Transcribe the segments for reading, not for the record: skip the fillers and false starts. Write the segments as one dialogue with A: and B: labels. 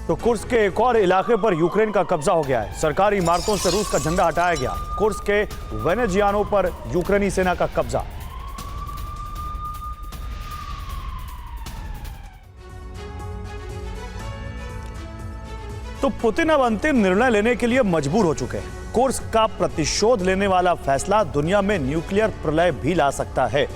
A: तो कुर्स्क के एक और इलाके पर यूक्रेन का कब्जा हो गया है। सरकारी इमारतों से रूस का झंडा हटाया गया। कुर्स्क के वेनेजियानो पर यूक्रेनी सेना का कब्जा। तो पुतिन अब अंतिम निर्णय लेने के लिए मजबूर हो चुके हैं। कुर्स्क का प्रतिशोध लेने वाला फैसला दुनिया में न्यूक्लियर प्रलय भी ला सकता है।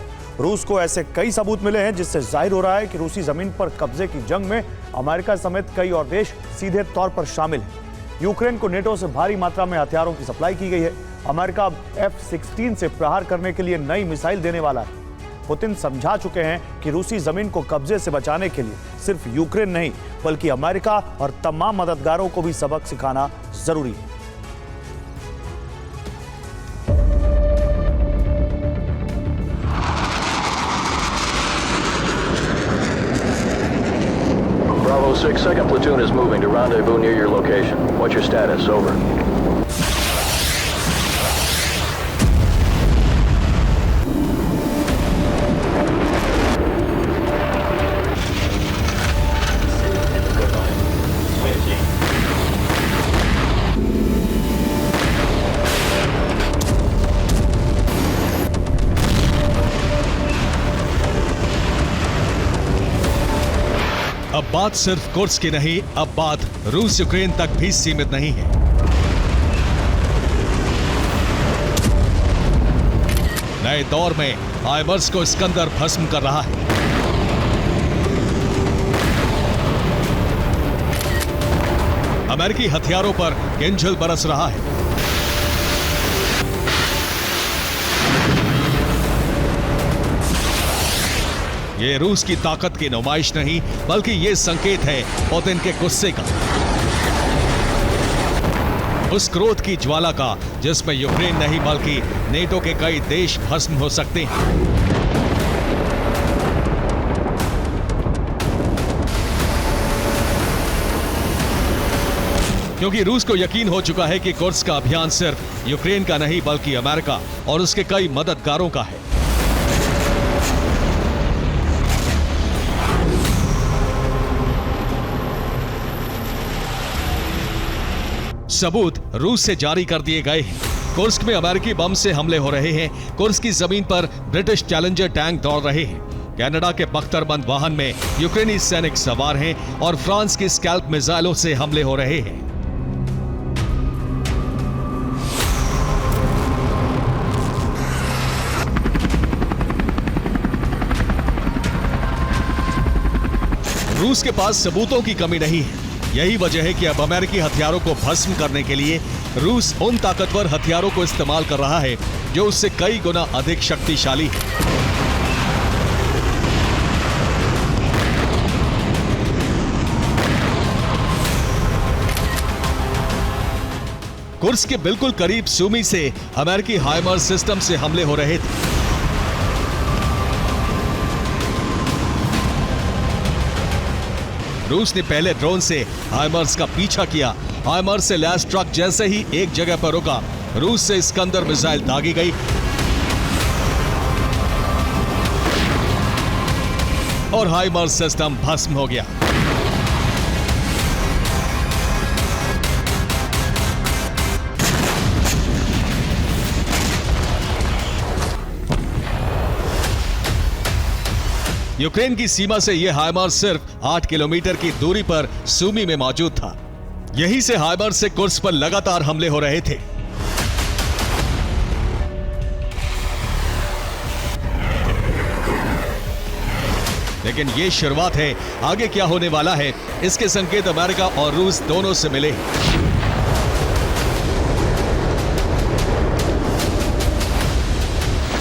A: रूस को ऐसे कई सबूत मिले हैं जिससे जाहिर हो रहा है कि रूसी जमीन पर कब्जे की जंग में अमेरिका समेत कई और देश सीधे तौर पर शामिल हैं। यूक्रेन को नेटो से भारी मात्रा में हथियारों की सप्लाई की गई है। अमेरिका अब F-16 से प्रहार करने के लिए नई मिसाइल देने वाला है। पुतिन समझा चुके हैं कि रूसी जमीन को कब्जे से बचाने के लिए सिर्फ यूक्रेन नहीं बल्कि अमेरिका और तमाम मददगारों को भी सबक सिखाना जरूरी है।
B: Bravo 6, second platoon is moving to rendezvous near your location. What's your status? Over.
C: अब बात सिर्फ कुर्स्क की नहीं, अब बात रूस यूक्रेन तक भी सीमित नहीं है। नए दौर में हाइमर्स को इस्कंदर भस्म कर रहा है। अमेरिकी हथियारों पर किंजल बरस रहा है। ये रूस की ताकत की नुमाइश नहीं बल्कि ये संकेत है पुतिन के गुस्से का, उस क्रोध की ज्वाला का जिसमें यूक्रेन नहीं बल्कि नेटो के कई देश भस्म हो सकते हैं। क्योंकि रूस को यकीन हो चुका है कि कुर्स्क का अभियान सिर्फ यूक्रेन का नहीं बल्कि अमेरिका और उसके कई मददगारों का है। सबूत रूस से जारी कर दिए गए हैं। कुर्स्क में अमेरिकी बम से हमले हो रहे हैं। कुर्स्क की जमीन पर ब्रिटिश चैलेंजर टैंक दौड़ रहे हैं। कनाडा के बख्तरबंद वाहन में यूक्रेनी सैनिक सवार हैं और फ्रांस की स्कैल्प मिसाइलों से हमले हो रहे हैं। रूस के पास सबूतों की कमी नहीं है। यही वजह है कि अब अमेरिकी हथियारों को भस्म करने के लिए रूस उन ताकतवर हथियारों को इस्तेमाल कर रहा है जो उससे कई गुना अधिक शक्तिशाली है। कुर्स्क के बिल्कुल करीब सूमी से अमेरिकी हाइमर्स सिस्टम से हमले हो रहे थे। रूस ने पहले ड्रोन से हाइमर्स का पीछा किया। हाइमर्स से लैस ट्रक जैसे ही एक जगह पर रुका, रूस से इस्कंदर मिसाइल दागी गई और हाइमर्स सिस्टम भस्म हो गया। यूक्रेन की सीमा से यह हाइमर्स सिर्फ 8 किलोमीटर की दूरी पर सूमी में मौजूद था। यहीं से हाइमर्स से कुर्स्क पर लगातार हमले हो रहे थे। लेकिन यह शुरुआत है, आगे क्या होने वाला है इसके संकेत अमेरिका और रूस दोनों से मिले हैं।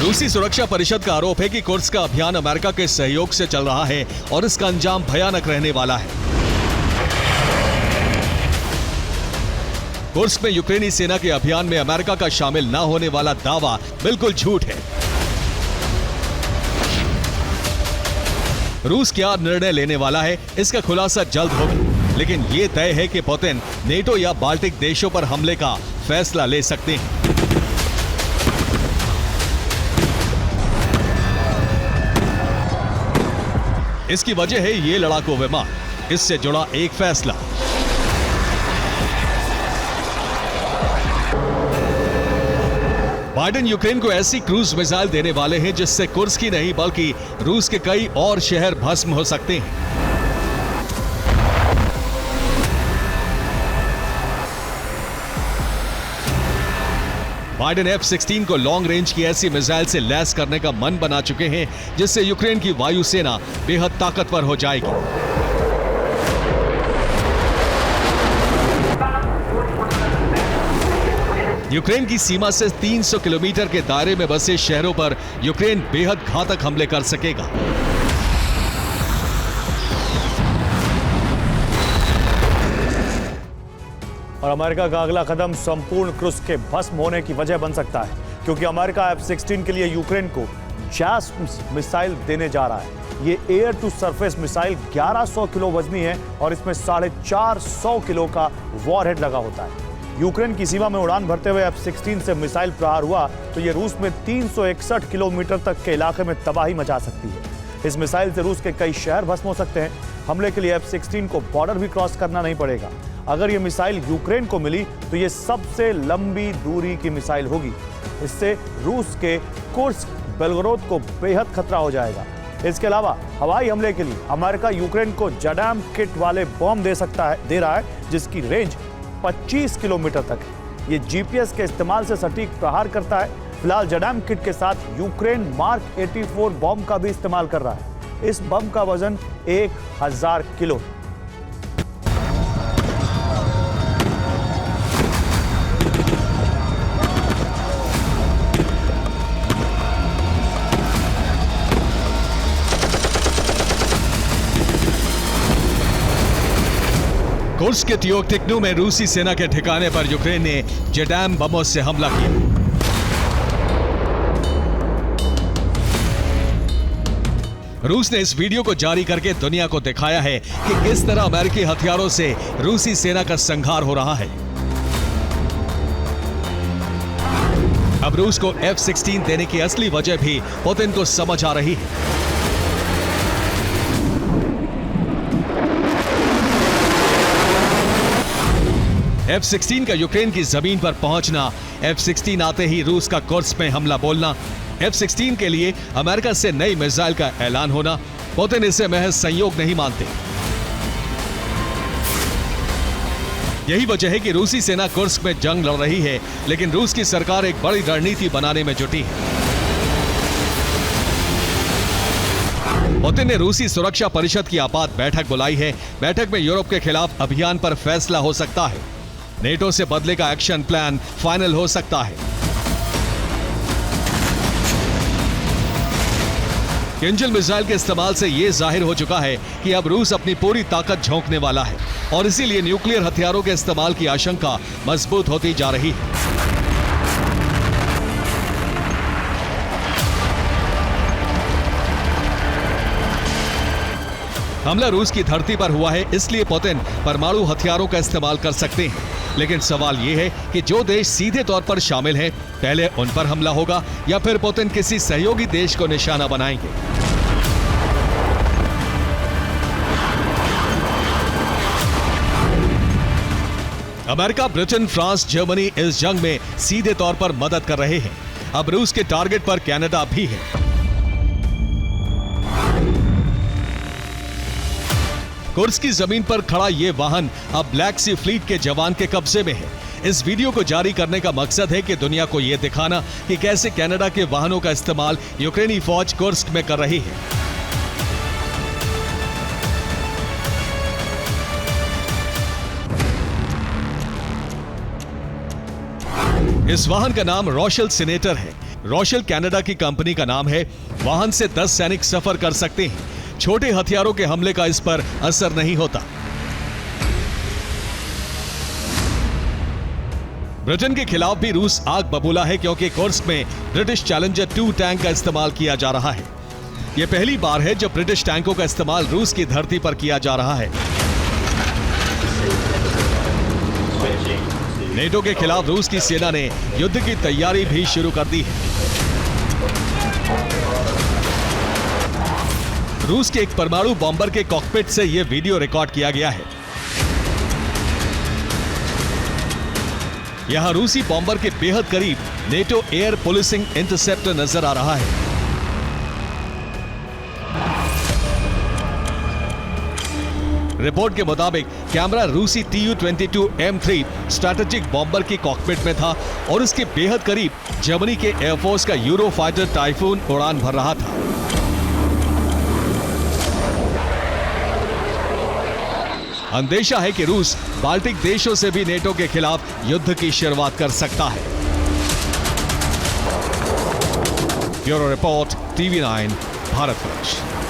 C: रूसी सुरक्षा परिषद का आरोप है कि कुर्स्क का अभियान अमेरिका के सहयोग से चल रहा है और इसका अंजाम भयानक रहने वाला है। कुर्स्क में यूक्रेनी सेना के अभियान में अमेरिका का शामिल न होने वाला दावा बिल्कुल झूठ है। रूस क्या निर्णय लेने वाला है इसका खुलासा जल्द होगा, लेकिन यह तय है कि पुतिन नेटो या बाल्टिक देशों पर हमले का फैसला ले सकते हैं। इसकी वजह है ये लड़ाकू विमान, इससे जुड़ा एक फैसला। बाइडेन यूक्रेन को ऐसी क्रूज मिसाइल देने वाले हैं जिससे कुर्स्क ही नहीं बल्कि रूस के कई और शहर भस्म हो सकते हैं। बाइडेन F-16 को लॉन्ग रेंज की ऐसी मिसाइल से लैस करने का मन बना चुके हैं जिससे यूक्रेन की वायुसेना बेहद ताकतवर हो जाएगी। यूक्रेन की सीमा से 300 किलोमीटर के दायरे में बसे शहरों पर यूक्रेन बेहद घातक हमले कर सकेगा।
A: और अमेरिका का अगला कदम संपूर्ण क्रुस्क के भस्म होने की वजह बन सकता है, क्योंकि अमेरिका F-16 के लिए यूक्रेन को जैस्म मिसाइल देने जा रहा है। ये air to surface missile 1100 kilo वजनी है और इसमें 450 किलो का वॉरहेड लगा होता है। यूक्रेन की सीमा में उड़ान भरते हुए F-16 से मिसाइल प्रहार हुआ तो ये रूस में 361 किलोमीटर तक के इलाके में तबाही मचा सकती है। इस मिसाइल से रूस के कई शहर भस्म हो सकते हैं। हमले के लिए F-16 को बॉर्डर भी क्रॉस करना नहीं पड़ेगा। अगर ये मिसाइल यूक्रेन को मिली तो ये सबसे लंबी दूरी की मिसाइल होगी। इससे रूस के कुर्स्क, बेलगोरोद को बेहद खतरा हो जाएगा। इसके अलावा हवाई हमले के लिए अमेरिका यूक्रेन को जडैम किट वाले बॉम्ब दे रहा है, जिसकी रेंज 25 किलोमीटर तक है। ये जीपीएस के इस्तेमाल से सटीक प्रहार करता है। फिलहाल जडैम किट के साथ यूक्रेन मार्क 84 बॉम्ब का भी इस्तेमाल कर रहा है। इस बम का वजन 1000 किलो है।
C: कुर्स्क के त्योकटिक्नु में रूसी सेना के ठिकाने पर यूक्रेन ने जडैम बमों से हमला किया। रूस ने इस वीडियो को जारी करके दुनिया को दिखाया है कि किस तरह अमेरिकी हथियारों से रूसी सेना का संहार हो रहा है। अब रूस को F-16 देने की असली वजह भी पुतिन को समझ आ रही है। F-16 का यूक्रेन की जमीन पर पहुंचना, F-16 आते ही रूस का कुर्स्क में हमला बोलना, F-16 के लिए अमेरिका से नई मिसाइल का ऐलान होना, पुतिन इसे महज संयोग नहीं मानते। यही वजह है कि रूसी सेना कुर्स्क में जंग लड़ रही है, लेकिन रूस की सरकार एक बड़ी रणनीति बनाने में जुटी है। पुतिन ने रूसी सुरक्षा परिषद की आपात बैठक बुलाई है। बैठक में यूरोप के खिलाफ अभियान पर फैसला हो सकता है। नेटो से बदले का एक्शन प्लान फाइनल हो सकता है। किंजल मिसाइल के इस्तेमाल से यह जाहिर हो चुका है कि अब रूस अपनी पूरी ताकत झोंकने वाला है और इसीलिए न्यूक्लियर हथियारों के इस्तेमाल की आशंका मजबूत होती जा रही है। हमला रूस की धरती पर हुआ है, इसलिए पुतिन परमाणु हथियारों का इस्तेमाल कर सकते हैं। लेकिन सवाल यह है कि जो देश सीधे तौर पर शामिल हैं, पहले उन पर हमला होगा या फिर पुतिन किसी सहयोगी देश को निशाना बनाएंगे। अमेरिका, ब्रिटेन, फ्रांस, जर्मनी इस जंग में सीधे तौर पर मदद कर रहे हैं। अब रूस के टारगेट पर कनाडा भी है। कुर्स्क की जमीन पर खड़ा यह वाहन अब ब्लैक सी फ्लीट के जवान के कब्जे में है। इस वीडियो को जारी करने का मकसद है कि दुनिया को यह दिखाना कि कैसे कनाडा के वाहनों का इस्तेमाल यूक्रेनी फौज कुर्स्क में कर रही है। इस वाहन का नाम रोशेल सीनेटर है। रोशेल कनाडा की कंपनी का नाम है। वाहन से 10 सैनिक सफर कर सकते हैं। छोटे हथियारों के हमले का इस पर असर नहीं होता। ब्रिटेन के खिलाफ भी रूस आग बबूला है, क्योंकि कुर्स्क में ब्रिटिश चैलेंजर 2 टैंक का इस्तेमाल किया जा रहा है। यह पहली बार है जब ब्रिटिश टैंकों का इस्तेमाल रूस की धरती पर किया जा रहा है। नेटो के खिलाफ रूस की सेना ने युद्ध की तैयारी भी शुरू कर दी है। रूस के एक परमाणु बॉम्बर के कॉकपिट से यह वीडियो रिकॉर्ड किया गया है। यहाँ रूसी बॉम्बर के बेहद करीब नेटो एयर पुलिसिंग इंटरसेप्टर नजर आ रहा है। रिपोर्ट के मुताबिक कैमरा रूसी Tu-22 M3 स्ट्रैटेजिक बॉम्बर की कॉकपिट में था और इसके बेहद करीब जर्मनी के एयरफोर्स का यूरोफाइटर टाइफून उड़ान भर रहा था। अंदेशा है कि रूस बाल्टिक देशों से भी नेटो के खिलाफ युद्ध की शुरुआत कर सकता है। Bureau report, TV9 Bharatvarsh.